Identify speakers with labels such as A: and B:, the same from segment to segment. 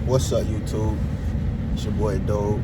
A: What's up, YouTube? It's your boy Doe,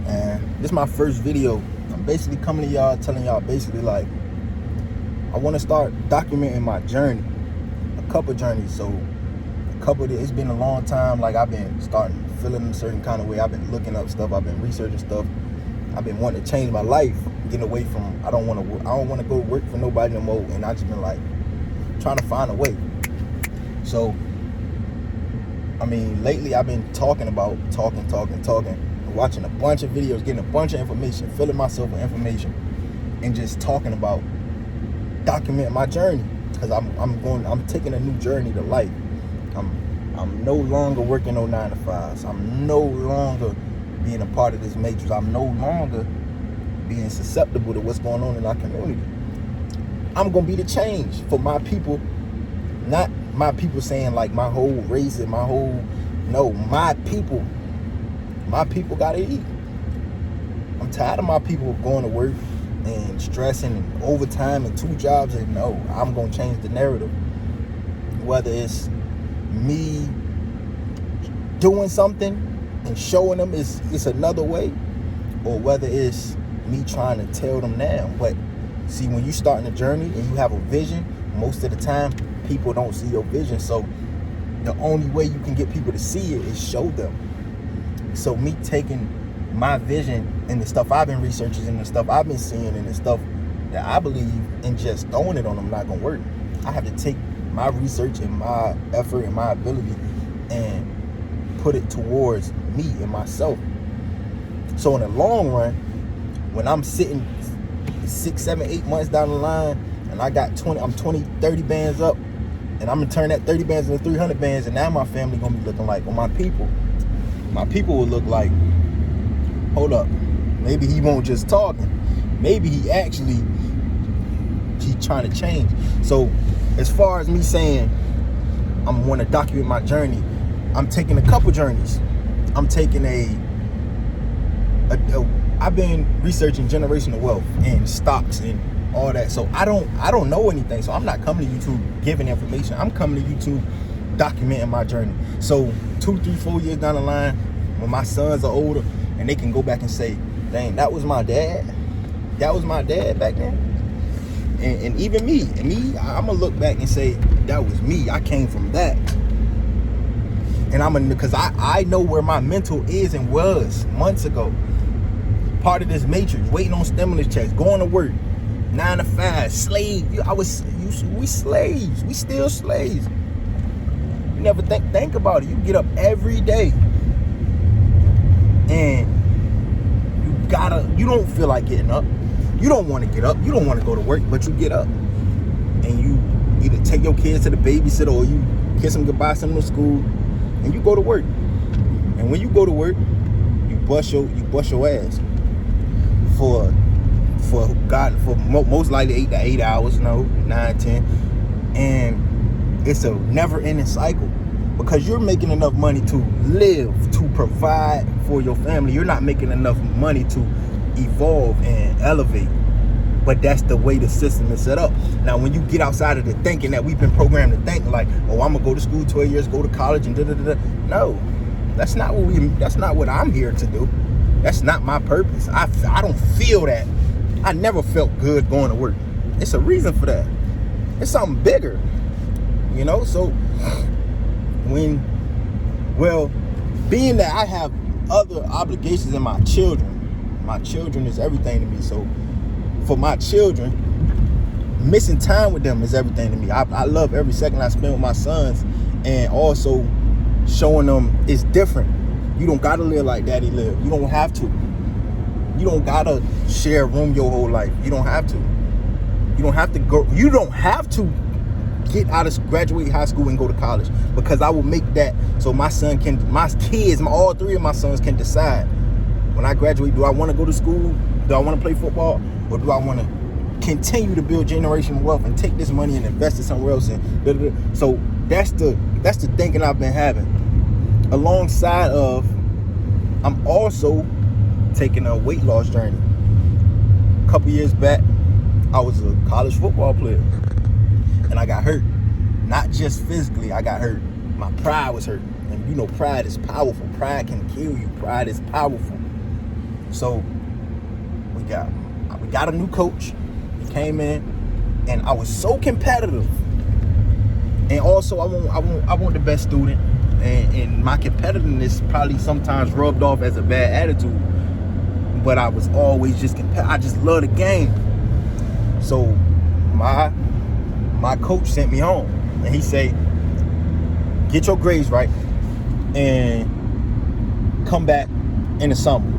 A: and this is my first video. I'm basically coming to y'all, telling y'all basically like I want to start documenting my journey, a couple journeys. So it's been a long time. Like I've been starting feeling a certain kind of way. I've been looking up stuff. I've been researching stuff. I've been wanting to change my life, getting away from. I don't want to go work for nobody no more. And I just been like trying to find a way. So I mean, lately I've been talking, watching a bunch of videos, getting a bunch of information, filling myself with information, and just talking about documenting my journey. Because I'm taking a new journey to life. I'm no longer working no 9 to 5s. I'm no longer being a part of this matrix. I'm no longer being susceptible to what's going on in our community. I'm gonna be the change for my people, not my people saying like my whole race and my people gotta eat. I'm tired of my people going to work and stressing and overtime and 2 jobs. And no, I'm gonna change the narrative. Whether it's me doing something and showing them it's another way, or whether it's me trying to tell them now. But see, when you starting a journey and you have a vision, most of the time people don't see your vision. So the only way you can get people to see it is show them. So me taking my vision and the stuff I've been researching and the stuff I've been seeing and the stuff that I believe, and just throwing it on them not gonna work. I have to take my research and my effort and my ability and put it towards me and myself. So in the long run, when I'm sitting 6, 7, 8 months down the line and I got 20, 30 bands up, and I'm gonna turn that 30 bands into 300 bands, and now my family gonna be looking like, well, my people will look like, hold up, maybe he won't just talking, maybe he's trying to change. So as far as me saying I'm want to document my journey, I'm taking a couple journeys. I'm taking I've been researching generational wealth and stocks and all that. So I don't know anything. So I'm not coming to YouTube giving information. I'm coming to YouTube documenting my journey. So 2, 3, 4 years down the line, when my sons are older and they can go back and say, dang, that was my dad. That was my dad back then. And even me, I'm gonna look back and say, that was me. I came from that. And because I know where my mental is and was months ago. Part of this matrix, waiting on stimulus checks, going to work, 9 to 5, slave. We slaves. We still slaves. You never think about it. You get up every day, and you don't feel like getting up. You don't want to get up. You don't want to go to work, but you get up, and you either take your kids to the babysitter or you kiss them goodbye, send them to school, and you go to work. And when you go to work, you bust your ass for most likely 8 hours, 9, 10, and it's a never-ending cycle, because you're making enough money to live, to provide for your family. You're not making enough money to evolve and elevate. But that's the way the system is set up. Now, when you get outside of the thinking that we've been programmed to think, like, oh, I'm gonna go to school 12 years, go to college, and no, that's not what I'm here to do. That's not my purpose. I don't feel that. I never felt good going to work. It's a reason for that. It's something bigger, So being that I have other obligations in my children is everything to me. So for my children, missing time with them is everything to me. I love every second I spend with my sons, and also showing them it's different. You don't gotta live like daddy lived. You don't have to. You don't gotta share a room your whole life. You don't have to. You don't have to go. You don't have to graduate high school and go to college, because I will make that so all 3 of my sons can decide when I graduate, do I want to go to school? Do I want to play football? Or do I want to continue to build generational wealth and take this money and invest it somewhere else? So that's the thinking I've been having. Alongside of, I'm also taking a weight loss journey. A couple years back, I was a college football player, and I got hurt. Not just physically, I got hurt my pride was hurt. And you know, pride is powerful. Pride can kill you. Pride is powerful. So we got a new coach. He came in, and I was so competitive. And also, I want the best student. And my competitiveness probably sometimes rubbed off as a bad attitude. But I was always just I just love the game. So my coach sent me home, and he said, get your grades right and come back in the summer.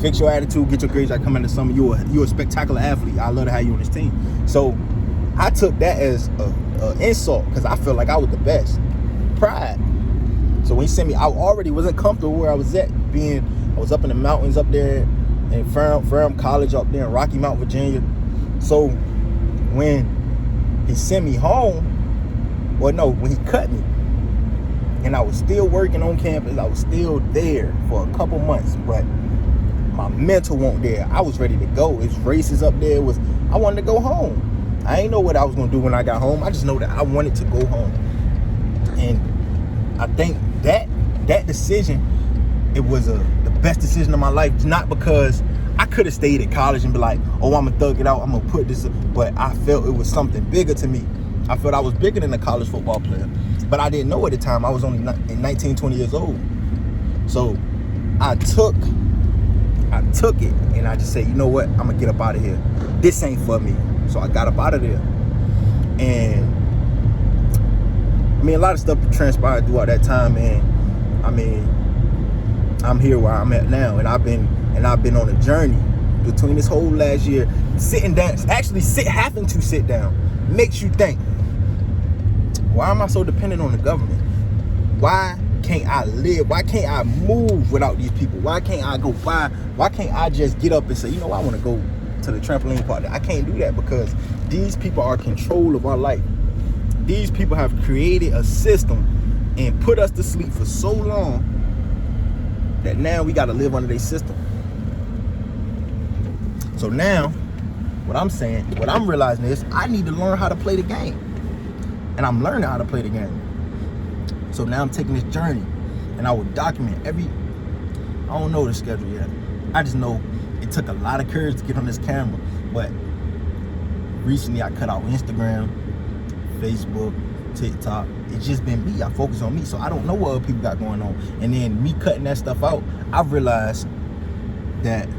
A: Fix your attitude, get your grades right, come in the summer. You're a spectacular athlete. I love to have you on this team. So I took that as a insult because I felt like I was the best. Pride. So when he sent me, I already wasn't comfortable where I was at. I was up in the mountains up there in Ferrum College up there in Rocky Mount, Virginia. So when he sent me home, when he cut me, and I was still working on campus, I was still there for a couple months, but my mental wasn't there. I was ready to go. It's races up there. I wanted to go home. I ain't know what I was gonna do when I got home. I just know that I wanted to go home. And I think that decision, it was the best decision of my life. Not because I could have stayed at college and be like, oh, I'm gonna thug it out, I'm gonna put this, but I felt it was something bigger to me. I felt I was bigger than a college football player, but I didn't know at the time. I was only 19, 20 years old. So I took it, and I just said, you know what, I'm gonna get up out of here. This ain't for me. So I got up out of there. And I mean, a lot of stuff transpired throughout that time, and I mean, I'm here where I'm at now, and I've been on a journey between this whole last year, sitting down, having to sit down, makes you think, why am I so dependent on the government? Why can't I live? Why can't I move without these people? Why can't I go buy? Why can't I just get up and say, you know, I want to go to the trampoline park? I can't do that because these people are in control of our life. These people have created a system and put us to sleep for so long that now we got to live under their system. So now, what I'm realizing is I need to learn how to play the game. And I'm learning how to play the game. So now I'm taking this journey, and I will document I don't know the schedule yet. I just know it took a lot of courage to get on this camera. But recently I cut out Instagram, Facebook, TikTok. It's just been me. I focus on me. So I don't know what other people got going on. And then me cutting that stuff out, I realized that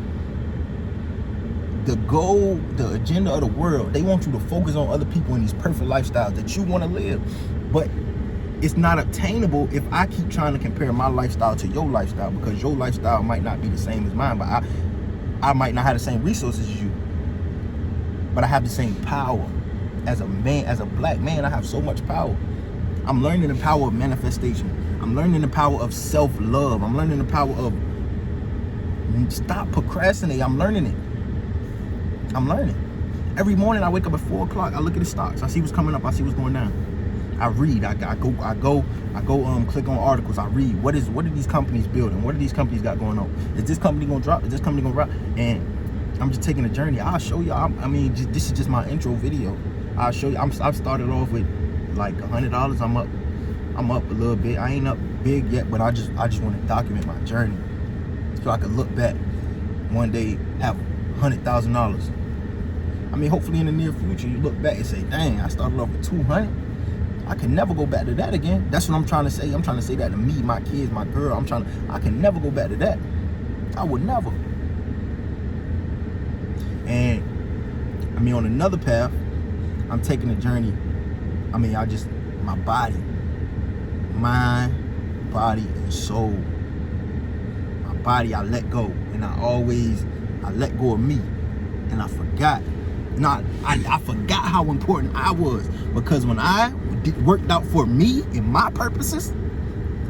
A: the goal, the agenda of the world, they want you to focus on other people in these perfect lifestyles that you want to live. But it's not obtainable if I keep trying to compare my lifestyle to your lifestyle, because your lifestyle might not be the same as mine, but I might not have the same resources as you, but I have the same power. As a man, as a black man, I have so much power. I'm learning the power of manifestation. I'm learning the power of self-love. I'm learning the power of stop procrastinating. I'm learning it. I'm learning. Every morning I wake up at 4 o'clock. I look at the stocks. I see what's coming up. I see what's going down. I read. I go click on articles. I read. What are these companies building? What are these companies got going on? Is this company gonna drop? Is this company gonna drop? And I'm just taking a journey. I'll show y'all. This is just my intro video. I'll show you. I've started off with like $100. I'm up a little bit. I ain't up big yet, but I just want to document my journey so I can look back one day, have $100,000. I mean, hopefully in the near future, you look back and say, dang, I started off with 200. I can never go back to that again. That's what I'm trying to say. I'm trying to say that to me, my kids, my girl. I can never go back to that. I would never. And I mean, on another path, I'm taking a journey. I mean, my body, mind, body, and soul. My body, I let go. And I let go of me. And I forgot. I forgot how important I was, because when I worked out for me and my purposes,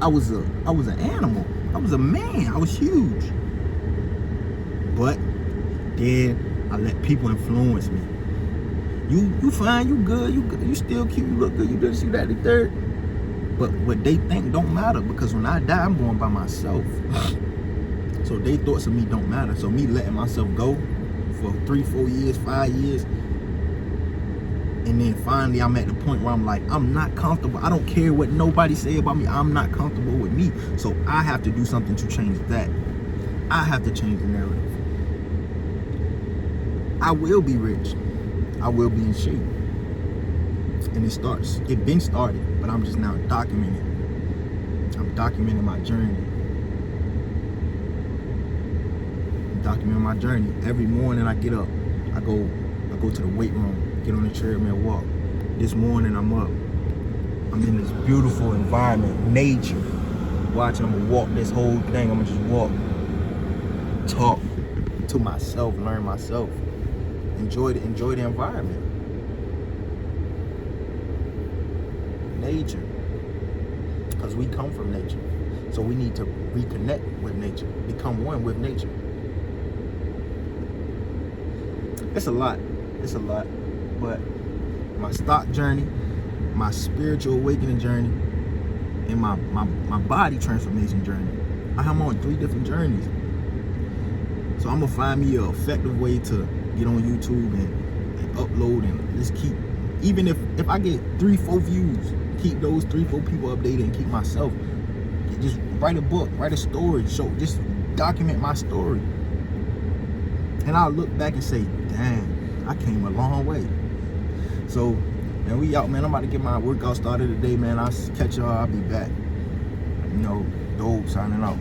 A: I was an animal. I was a man. I was huge. But then I let people influence me. You fine, you good, you still cute, you look good, you this, you that, the third. But what they think don't matter, because when I die, I'm going by myself. So their thoughts of me don't matter. So me letting myself go for 3, 4 years, 5 years, And then finally I'm at the point where I'm like, I'm not comfortable. I don't care what nobody say about me. I'm not comfortable with me. So I have to do something to change that. I have to change the narrative. I will be rich. I will be in shape. And it been started, but I'm just now documenting it. I'm documenting my journey. I'm documenting my journey. Every morning I get up, I go to the weight room, get on the treadmill, walk. This morning I'm up. I'm in this beautiful environment, nature. Watching, I'm gonna walk this whole thing. I'm gonna just walk, talk to myself, learn myself, enjoy the environment. Nature, because we come from nature, so we need to reconnect with nature, become one with nature. It's a lot, but my stock journey, my spiritual awakening journey, and my body transformation journey, I'm on 3 different journeys. So I'm gonna find me an effective way to get on YouTube and upload and just keep, even if I get 3-4 views, keep those 3-4 people updated and keep myself. Just write a book, write a story, just document my story. And I'll look back and say, dang, I came a long way. So, man, we out, man. I'm about to get my workout started today, man. I'll catch y'all. I'll be back. Dope signing out.